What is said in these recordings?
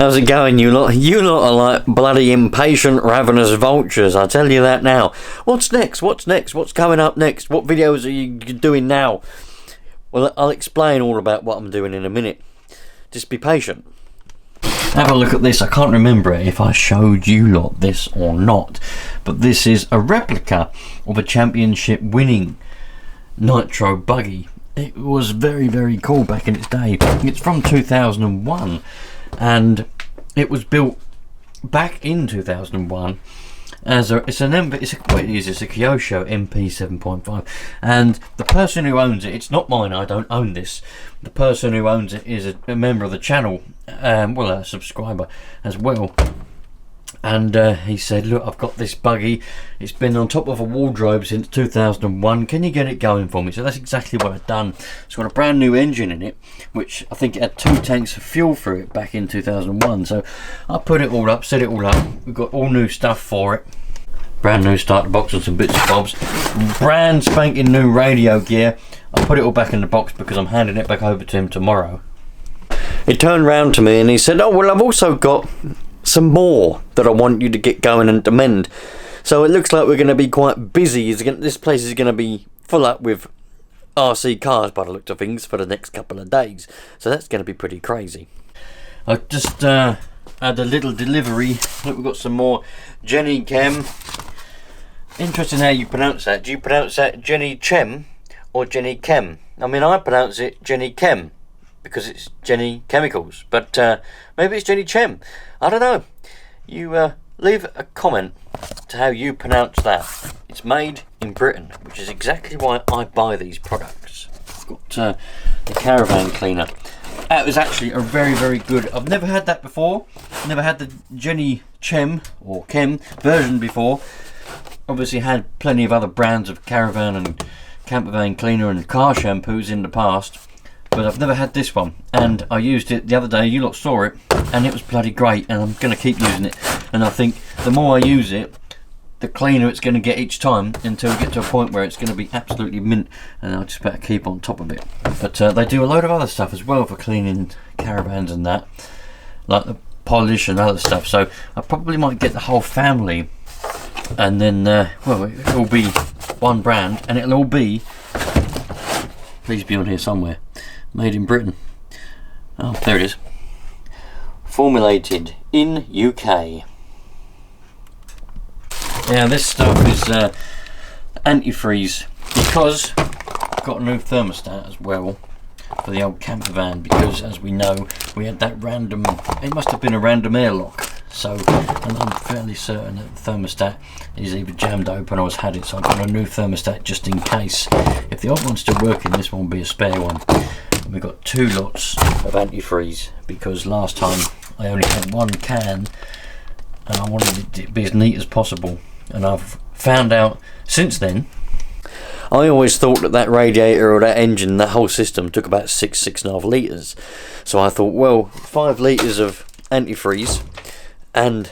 How's it going, you lot? You lot are like bloody impatient, ravenous vultures, I tell you that now. What's next? What's next? What's coming up next? What videos are you doing now? Well, I'll explain all about what I'm doing in a minute. Just be patient. Have a look at this. I can't remember if I showed you lot this or not, but this is a replica of a championship winning nitro buggy. It was very, very cool back in its day. It's from 2001. And it was built back in 2001 as it's a Kyosho MP 7.5, and the person who owns it, it's not mine, I don't own this. The person who owns it is a member of the channel, well, a subscriber as well. And he said, look, I've got this buggy, it's been on top of a wardrobe since 2001, can you get it going for me? So that's exactly what I've done. It's got a brand new engine in it, which I think it had 2 tanks of fuel through it back in 2001. So I put it all up, set it all up, we've got all new stuff for it. Brand new starter box and some bits and bobs. Brand spanking new radio gear. I put it all back in the box because I'm handing it back over to him tomorrow. He turned round to me and he said, oh, well, I've also got some more that I want you to get going and to mend. So it looks like we're going to be quite busy. This place is going to be full up with RC cars by the look of things for the next couple of days. So that's going to be pretty crazy. I just had a little delivery. Look, we've got some more Jenny Chem. Interesting how you pronounce that. Do you pronounce that Jenny Chem or Jenny Chem? I mean, I pronounce it Jenny Chem because it's Jenny Chemicals, but maybe it's Jenny Chem. I don't know. You leave a comment to how you pronounce that. It's made in Britain, which is exactly why I buy these products. I've got the caravan cleaner. That was actually a very, very good. I've never had that before. Never had the Jenny Chem or Chem version before. Obviously had plenty of other brands of caravan and campervan cleaner and car shampoos in the past, but I've never had this one, and I used it the other day. You lot saw it, and it was bloody great, and I'm going to keep using it. And I think the more I use it, the cleaner it's going to get each time, until we get to a point where it's going to be absolutely mint, and I just better keep on top of it. But they do a load of other stuff as well for cleaning caravans and that, like the polish and other stuff, so I probably might get the whole family, and then well, it'll be one brand, and it'll all be, please be on here somewhere, made in Britain. Oh, there it is. Formulated in UK. Yeah, this stuff is antifreeze, because I've got a new thermostat as well for the old camper van, because as we know, we had that random, it must have been a random airlock. So, and I'm fairly certain that the thermostat is either jammed open or has had it, so I've got a new thermostat just in case. If the old one's still working, this one will be a spare one. And we've got 2 lots of antifreeze, because last time I only had 1 can and I wanted it to be as neat as possible. And I've found out since then, I always thought that radiator or that engine, that whole system took about 6.5 litres. So I thought, well, 5 litres of antifreeze and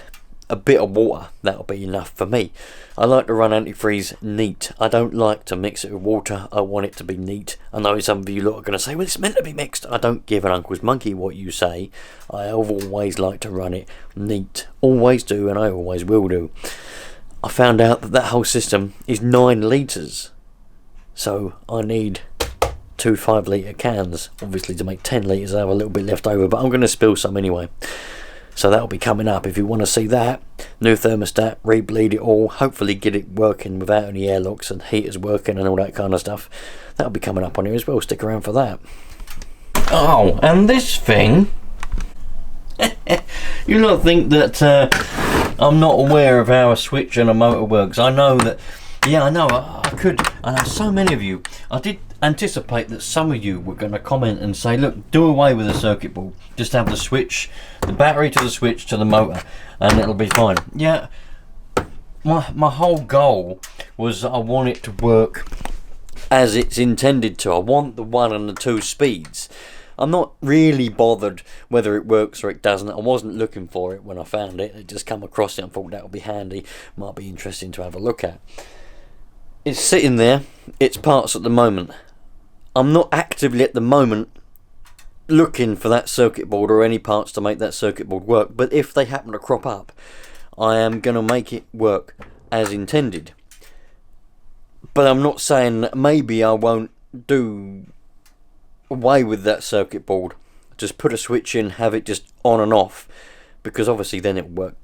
a bit of water, that'll be enough for me. I like to run antifreeze neat. I don't like to mix it with water. I want it to be neat. I know some of you lot are going to say, well, it's meant to be mixed. I don't give an uncle's monkey what you say. I have always liked to run it neat. Always do, and I always will do. I found out that whole system is 9 litres. So I need 2 5-litre cans, obviously, to make 10 litres. I have a little bit left over, but I'm going to spill some anyway. So that'll be coming up. If you want to see that, new thermostat, re-bleed it all, hopefully get it working without any airlocks and heaters working and all that kind of stuff, that'll be coming up on here as well. Stick around for that. Oh, and this thing, you lot think that I'm not aware of how a switch and a motor works. I know that, yeah, I know, I could, I know so many of you, I did anticipate that some of you were going to comment and say, look, do away with the circuit board, just have the switch, the battery to the switch to the motor, and it'll be fine. Yeah, my whole goal was I want it to work as it's intended to. I want the 1 and the 2 speeds. I'm not really bothered whether it works or it doesn't. I wasn't looking for it when I found it. I just come across it and thought that would be handy, might be interesting to have a look at. It's sitting there, it's parts at the moment. I'm not actively at the moment looking for that circuit board or any parts to make that circuit board work, but if they happen to crop up, I am going to make it work as intended. But I'm not saying that maybe I won't do away with that circuit board, just put a switch in, have it just on and off, because obviously then it'll work.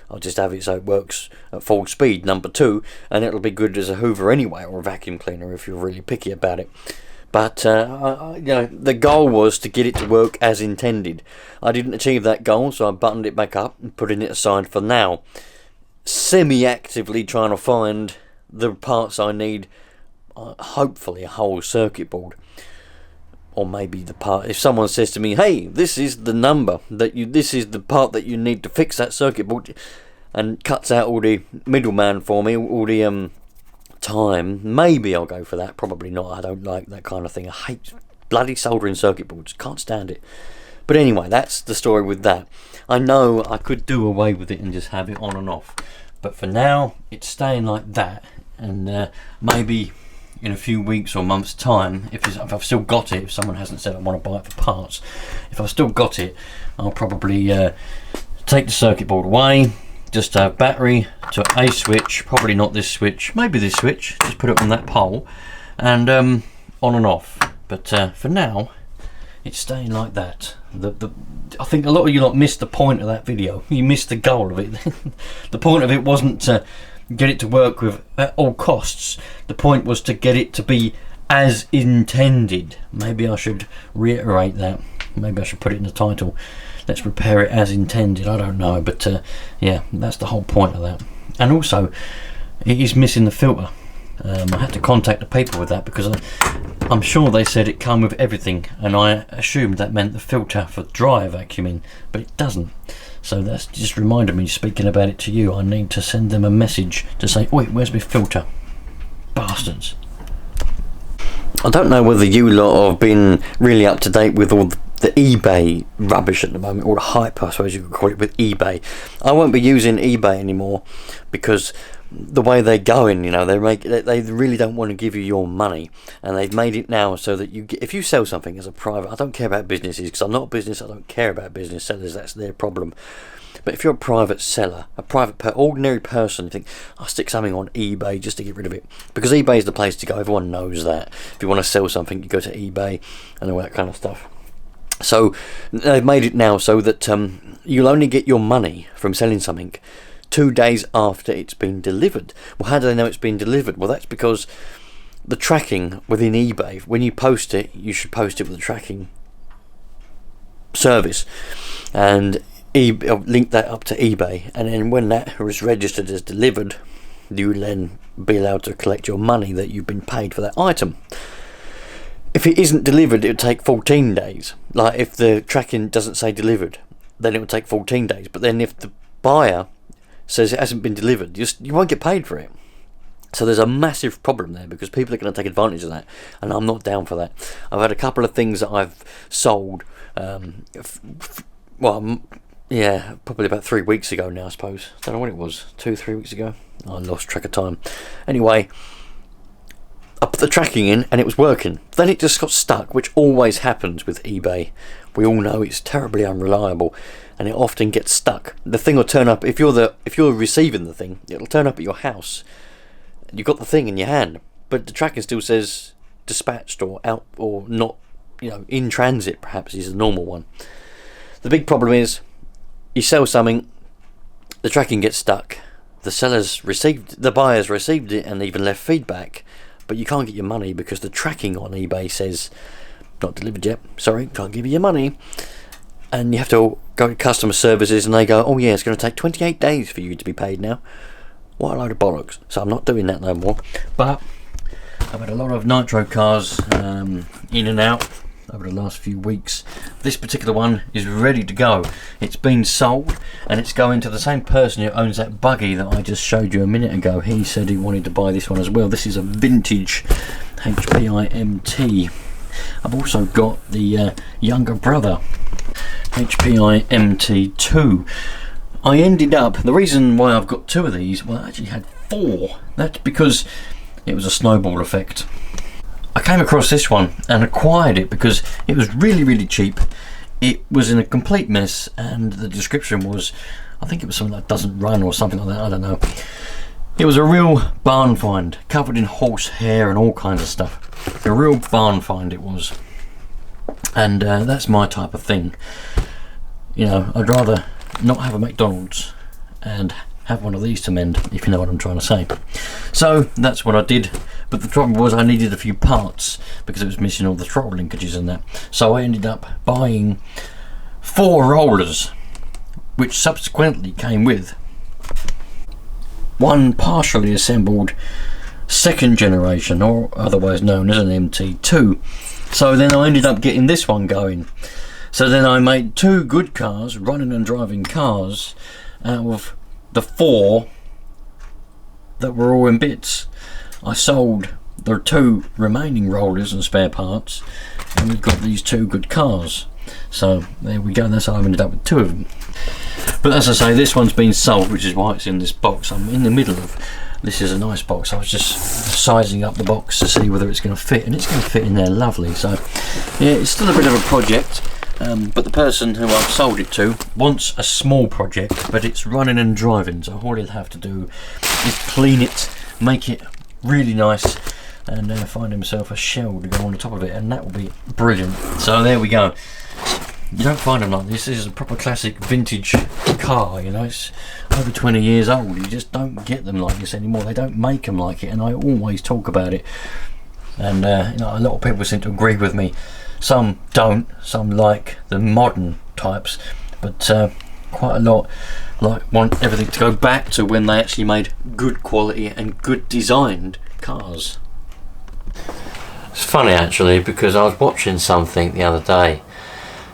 I'll just have it so it works at full speed, number 2, and it'll be good as a hoover anyway, or a vacuum cleaner if you're really picky about it. But you know, the goal was to get it to work as intended. I didn't achieve that goal, so I buttoned it back up and putting it aside for now, semi-actively trying to find the parts I need, hopefully a whole circuit board, or maybe the part. If someone says to me, hey, this is the number that this is the part that you need to fix that circuit board, and cuts out all the middleman for me, all the time, maybe I'll go for that. Probably not. I don't like that kind of thing. I hate bloody soldering circuit boards, can't stand it. But anyway, that's the story with that. I know I could do away with it and just have it on and off, but for now it's staying like that, and maybe in a few weeks or months time, if I've still got it, if someone hasn't said I want to buy it for parts, if I've still got it, I'll probably take the circuit board away, just have battery to a switch, probably not this switch, maybe this switch, just put it on that pole, and on and off. But for now it's staying like that. I think a lot of you lot missed the point of that video. You missed the goal of it. The point of it wasn't to get it to work with at all costs. The point was to get it to be as intended. Maybe I should reiterate that. Maybe I should put it in the title. Let's repair it as intended. I don't know, but yeah, that's the whole point of that. And also, it is missing the filter. I had to contact the people with that because I'm sure they said it come with everything, and I assumed that meant the filter for dry vacuuming, but it doesn't. So that's just reminded me, speaking about it to you, I need to send them a message to say, wait, where's my filter? Bastards. I don't know whether you lot have been really up to date with all the eBay rubbish at the moment, or the hype, I suppose you could call it, with eBay. I won't be using eBay anymore because the way they're going, you know, they really don't want to give you your money, and they've made it now so that if you sell something as a private, I don't care about businesses because I'm not a business, I don't care about business sellers, that's their problem. But if you're a private seller, ordinary person, you think, I'll stick something on eBay just to get rid of it, because eBay is the place to go. Everyone knows that. If you want to sell something, you go to eBay and all that kind of stuff. So they've made it now so that you'll only get your money from selling something 2 days after it's been delivered. Well, how do they know it's been delivered? Well, that's because the tracking within eBay, when you post it, you should post it with a tracking service, and link that up to eBay, and then when that is registered as delivered, you will then be allowed to collect your money that you've been paid for that item. If it isn't delivered, it would take 14 days. Like if the tracking doesn't say delivered, then it would take 14 days. But then if the buyer says it hasn't been delivered, you won't get paid for it. So there's a massive problem there, because people are going to take advantage of that, and I'm not down for that. I've had a couple of things that I've sold, yeah, probably about 3 weeks ago now, I suppose. I don't know when it was, 2-3 weeks ago. I lost track of time. Anyway, I put the tracking in and it was working. Then it just got stuck, which always happens with eBay. We all know it's terribly unreliable, and it often gets stuck. The thing will turn up, if you're receiving the thing, it'll turn up at your house. You've got the thing in your hand, but the tracking still says dispatched or out or not, in transit perhaps is the normal one. The big problem is you sell something, the tracking gets stuck, the buyers received it and even left feedback, but you can't get your money because the tracking on eBay says not delivered yet, sorry, can't give you your money. And you have to go to customer services and they go, oh yeah, it's going to take 28 days for you to be paid now. What a load of bollocks. So I'm not doing that no more. But I've had a lot of nitro cars in and out over the last few weeks. This particular one is ready to go. It's been sold and it's going to the same person who owns that buggy that I just showed you a minute ago. He said he wanted to buy this one as well. This is a vintage HPI-MT. I've also got the younger brother HPI MT2. I ended up, the reason why I've got two of these, well I actually had four, that's because it was a snowball effect. I came across this one and acquired it because it was really cheap. It was in a complete mess, and the description was, I think it was something that doesn't run or something like that, I don't know. It was a real barn find, covered in horse hair and all kinds of stuff. A real barn find it was. And that's my type of thing. You know, I'd rather not have a McDonald's and have one of these to mend, if you know what I'm trying to say. So that's what I did, but the trouble was I needed a few parts because it was missing all the throttle linkages and that. So I ended up buying 4 rollers, which subsequently came with one partially assembled second generation, or otherwise known as an MT2. So then I ended up getting this one going. So then I made 2 good cars, running and driving cars, out of the 4 that were all in bits. I sold the 2 remaining rollers and spare parts, and we've got these 2 good cars. So there we go, that's how I ended up with 2 of them. But as I say, this one's been sold, which is why it's in this box. I'm in the middle of, this is a nice box. I was just sizing up the box to see whether it's going to fit, and it's going to fit in there lovely. So yeah, it's still a bit of a project. But the person who I've sold it to wants a small project, but it's running and driving, so all he'll have to do is clean it, make it really nice, and find himself a shell to go on the top of it, and that will be brilliant. So there we go. You don't find them like this. This is a proper classic vintage car, you know, it's over 20 years old. You just don't get them like this anymore. They don't make them like it, and I always talk about it, and you know, a lot of people seem to agree with me. Some don't, some like the modern types, but quite a lot want everything to go back to when they actually made good quality and good designed cars. It's funny actually, because I was watching something the other day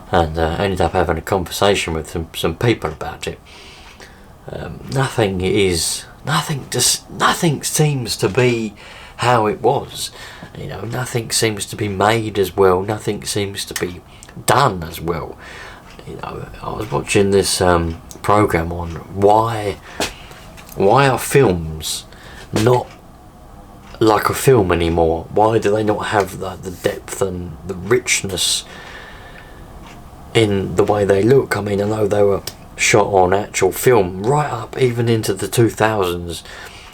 and ended up having a conversation with some people about it. Nothing seems to be how it was. You know, nothing seems to be made as well, nothing seems to be done as well. You know, I was watching this program on why are films not like a film anymore? Why do they not have the depth and the richness in the way they look? I mean, I know they were shot on actual film right up even into the 2000s.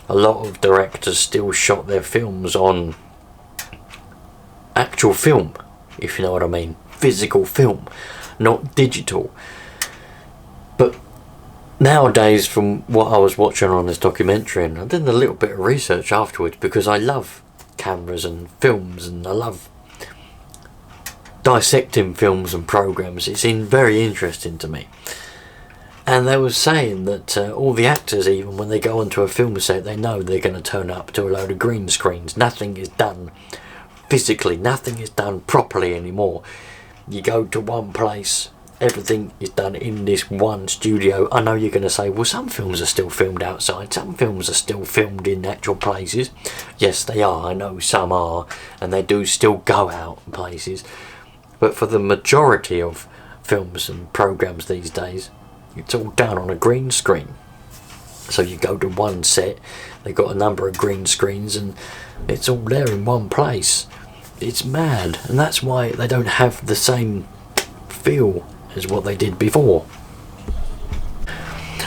A lot of directors still shot their films on actual film, if you know what I mean, physical film, not digital. But nowadays, from what I was watching on this documentary, and I did a little bit of research afterwards because I love cameras and films, and I love dissecting films and programs. It seemed very interesting to me. And they were saying that all the actors, even when they go onto a film set, they know they're going to turn up to a load of green screens. Nothing is done physically, nothing is done properly anymore. You go to one place, everything is done in this one studio. I know you're going to say, well, some films are still filmed outside, some films are still filmed in actual places. Yes, they are, I know some are, and they do still go out places. But for the majority of films and programs these days, it's all done on a green screen. So you go to one set, they've got a number of green screens, and it's all there in one place. It's mad, and that's why they don't have the same feel as what they did before.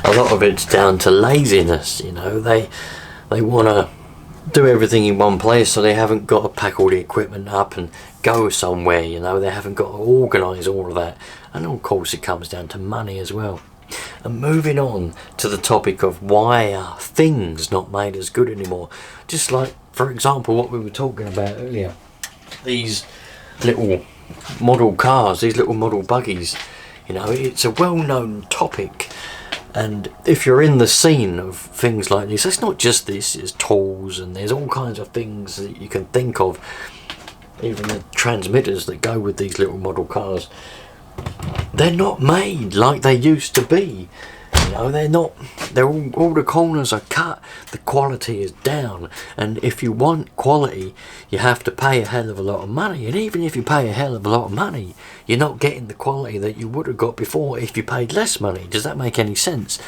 A lot of it's down to laziness, you know. They want to do everything in one place, so they haven't got to pack all the equipment up and go somewhere, you know. They haven't got to organise all of that, and of course it comes down to money as well. And moving on to the topic of why are things not made as good anymore, just like, for example, what we were talking about earlier, these little model cars, these little model buggies, you know, it's a well-known topic. And if you're in the scene of things like this, it's not just this, it's tools, and there's all kinds of things that you can think of, even the transmitters that go with these little model cars. They're not made like they used to be. You know, they're not, all the corners are cut, the quality is down, and if you want quality, you have to pay a hell of a lot of money, and even if you pay a hell of a lot of money, you're not getting the quality that you would have got before if you paid less money. Does that make any sense?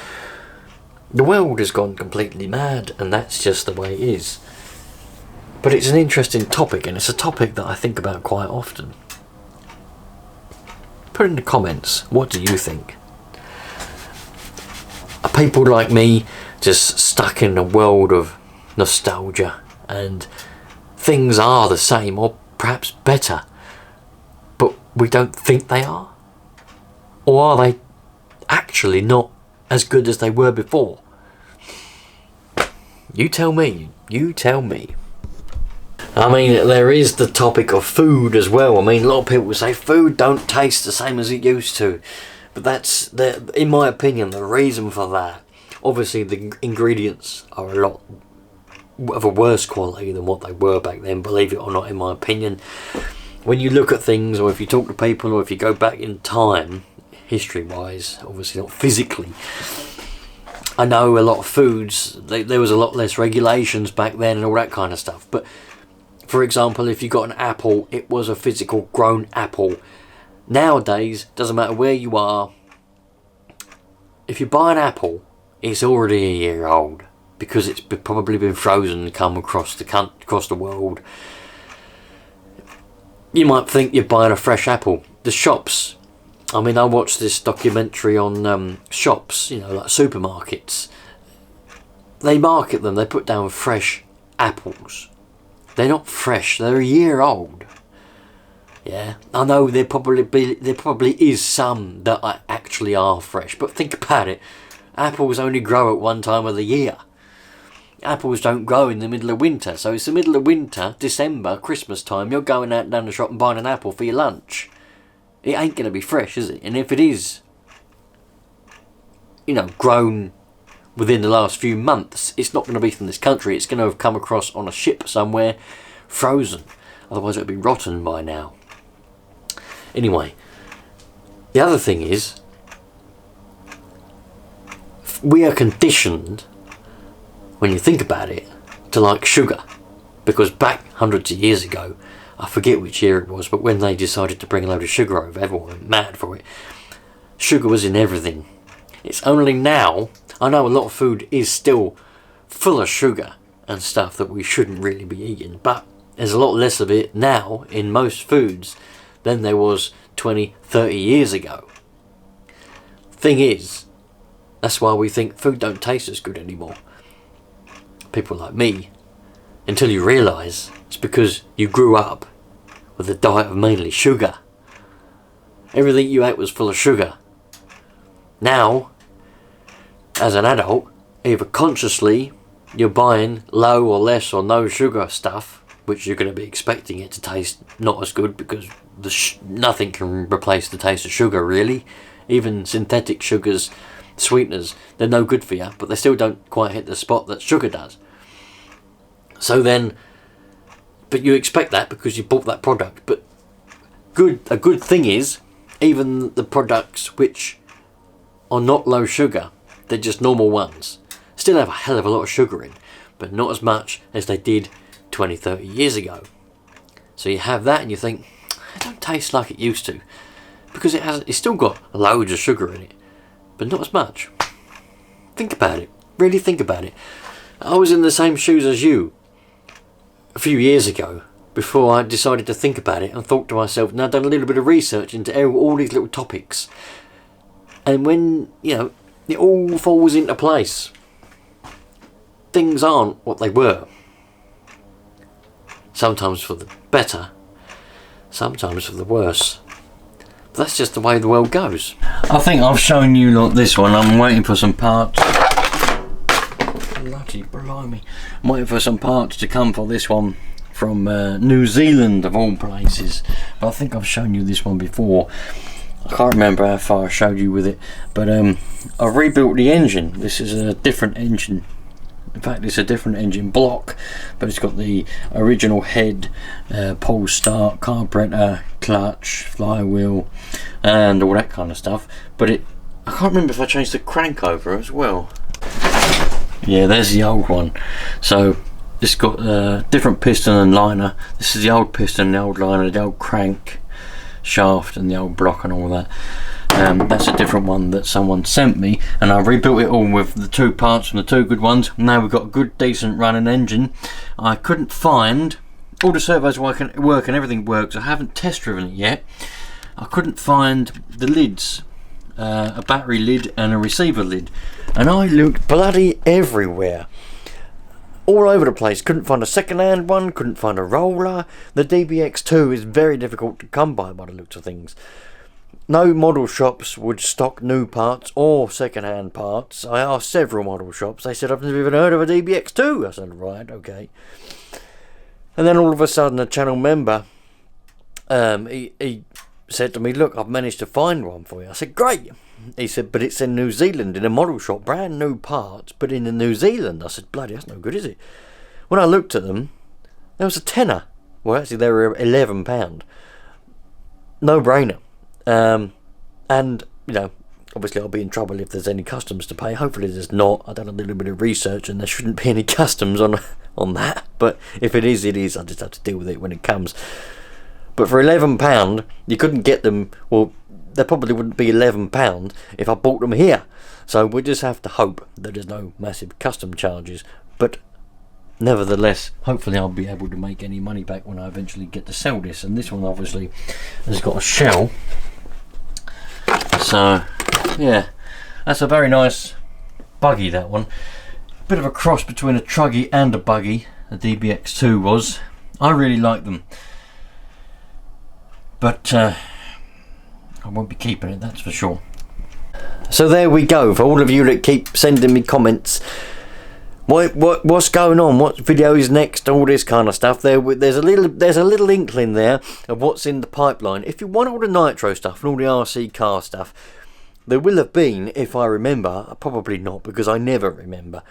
The world has gone completely mad, and that's just the way it is. But it's an interesting topic, and it's a topic that I think about quite often. Put in the comments, what do you think? Are people like me just stuck in a world of nostalgia and things are the same or perhaps better, but we don't think they are? Or are they actually not as good as they were before? You tell me. You tell me. I mean, there is the topic of food as well. I mean, a lot of people say food don't taste the same as it used to. But that's, in my opinion, the reason for that. Obviously, the ingredients are a lot of a worse quality than what they were back then, believe it or not, in my opinion. When you look at things, or if you talk to people, or if you go back in time, history-wise, obviously not physically, I know a lot of foods, there was a lot less regulations back then and all that kind of stuff. But, for example, if you got an apple, it was a physical grown apple. Nowadays, doesn't matter where you are, if you buy an apple, it's already a year old because it's probably been frozen and come across the world. You might think you're buying a fresh apple. The shops, I mean, I watched this documentary on shops, you know, like supermarkets. They market them, they put down fresh apples. They're not fresh, they're a year old. Yeah, I know there probably is some that actually are fresh, but think about it. Apples only grow at one time of the year. Apples don't grow in the middle of winter, so it's the middle of winter, December, Christmas time, you're going out down the shop and buying an apple for your lunch. It ain't going to be fresh, is it? And if it is, you know, grown within the last few months, it's not going to be from this country. It's going to have come across on a ship somewhere, frozen. Otherwise it would be rotten by now. Anyway, the other thing is, we are conditioned, when you think about it, to like sugar. Because back hundreds of years ago, I forget which year it was, but when they decided to bring a load of sugar over, everyone went mad for it. Sugar was in everything. It's only now, I know a lot of food is still full of sugar and stuff that we shouldn't really be eating, but there's a lot less of it now in most foods than there was 20, 30 years ago. Thing is, that's why we think food don't taste as good anymore. People like me, until you realise it's because you grew up with a diet of mainly sugar. Everything you ate was full of sugar. Now, as an adult, either consciously you're buying low or less or no sugar stuff, which you're going to be expecting it to taste not as good because nothing can replace the taste of sugar really. Even synthetic sugars, sweeteners, they're no good for you, but they still don't quite hit the spot that sugar does. So then, but you expect that because you bought that product. But a good thing is, even the products which are not low sugar, they're just normal ones, still have a hell of a lot of sugar in, but not as much as they did 20, 30 years ago. So you have that and you think, it don't taste like it used to, because it's still got loads of sugar in it, but not as much. Think about it, really think about it. I was in the same shoes as you a few years ago, before I decided to think about it and thought to myself, now I've done a little bit of research into all these little topics, and when, you know, it all falls into place, things aren't what they were. Sometimes for the better, sometimes for the worse. But that's just the way the world goes. I think I've shown you lot this one. I'm waiting for some parts. Bloody blimey. I'm waiting for some parts to come for this one from New Zealand of all places. But I think I've shown you this one before. I can't remember how far I showed you with it, but I've rebuilt the engine. This is a different engine. In fact, it's a different engine block, but it's got the original head, pole start, carburetor, clutch, flywheel, and all that kind of stuff. But I can't remember if I changed the crank over as well. Yeah, there's the old one. So it's got a different piston and liner. This is the old piston, the old liner, the old crank shaft and the old block and all that. That's a different one that someone sent me, and I rebuilt it all with the 2 parts from the 2 good ones. Now we've got a good decent running engine. I couldn't find, all the servos work and everything works. I haven't test driven it yet. I couldn't find the lids, a battery lid and a receiver lid, and I looked bloody everywhere, all over the place. Couldn't find a second-hand one, couldn't find a roller. The DBX2 is very difficult to come by the looks of things. No model shops would stock new parts or second-hand parts. I asked several model shops. They said, I've never even heard of a DBX2. I said, right, okay. And then all of a sudden a channel member, he said to me, look, I've managed to find one for you. I said, great. He said, but it's in New Zealand in a model shop, brand new parts, but in New Zealand. I said, bloody, that's no good, is it? When I looked at them, there was a tenner. Well, actually, they were £11. No brainer. And, you know, obviously I'll be in trouble if there's any customs to pay. Hopefully there's not. I've done a little bit of research and there shouldn't be any customs on that. But if it is, it is. I just have to deal with it when it comes. But for £11, you couldn't get them. Well, there probably wouldn't be £11 if I bought them here. So we'll just have to hope that there's no massive custom charges. But nevertheless, hopefully I'll be able to make any money back when I eventually get to sell this. And this one obviously has got a shell. So yeah, that's a very nice buggy, that one. Bit of a cross between a truggy and a buggy, the DBX2 was. I really like them. But I won't be keeping it, that's for sure. So there we go. For all of you that keep sending me comments, what's going on, what video is next, all this kind of stuff, there's a little inkling there of what's in the pipeline. If you want all the nitro stuff and all the RC car stuff, there will have been, if I remember, probably not because I never remember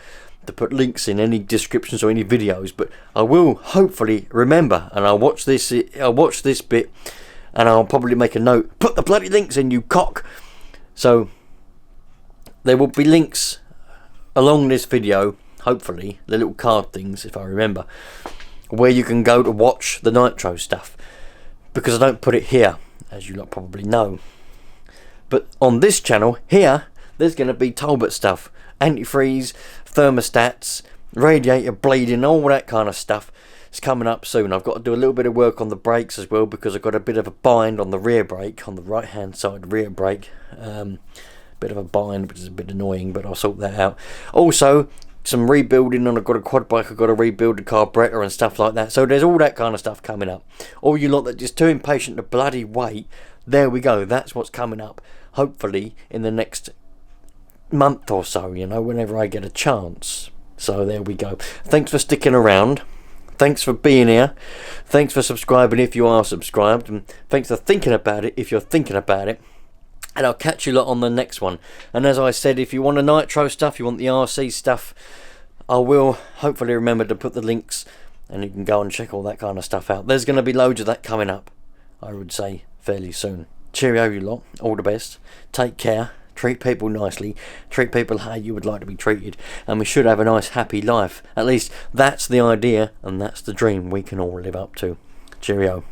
to put links in any descriptions or any videos, but I will hopefully remember, and I'll watch this bit and I'll probably make a note, put the bloody links in, you cock. So there will be links along this video, hopefully, the little card things, if I remember, where you can go to watch the nitro stuff, because I don't put it here, as you lot probably know. But on this channel here, there's going to be Talbot stuff, antifreeze, thermostats, radiator bleeding, all that kind of stuff. It's coming up soon. I've got to do a little bit of work on the brakes as well, because I've got a bit of a bind on the rear brake, on the right hand side rear brake. Bit of a bind, which is a bit annoying, but I'll sort that out. Also, some rebuilding, and I've got a quad bike, I've got to rebuild the carburetor and stuff like that. So there's all that kind of stuff coming up. All you lot that just too impatient to bloody wait, there we go. That's what's coming up. Hopefully in the next month or so, you know, whenever I get a chance. So there we go. Thanks for sticking around. Thanks for being here. Thanks for subscribing if you are subscribed. And thanks for thinking about it if you're thinking about it. And I'll catch you lot on the next one. And as I said, if you want the nitro stuff, you want the RC stuff, I will hopefully remember to put the links, and you can go and check all that kind of stuff out. There's going to be loads of that coming up, I would say, fairly soon. Cheerio, you lot. All the best. Take care. Treat people nicely. Treat people how you would like to be treated. And we should have a nice, happy life. At least that's the idea, and that's the dream we can all live up to. Cheerio.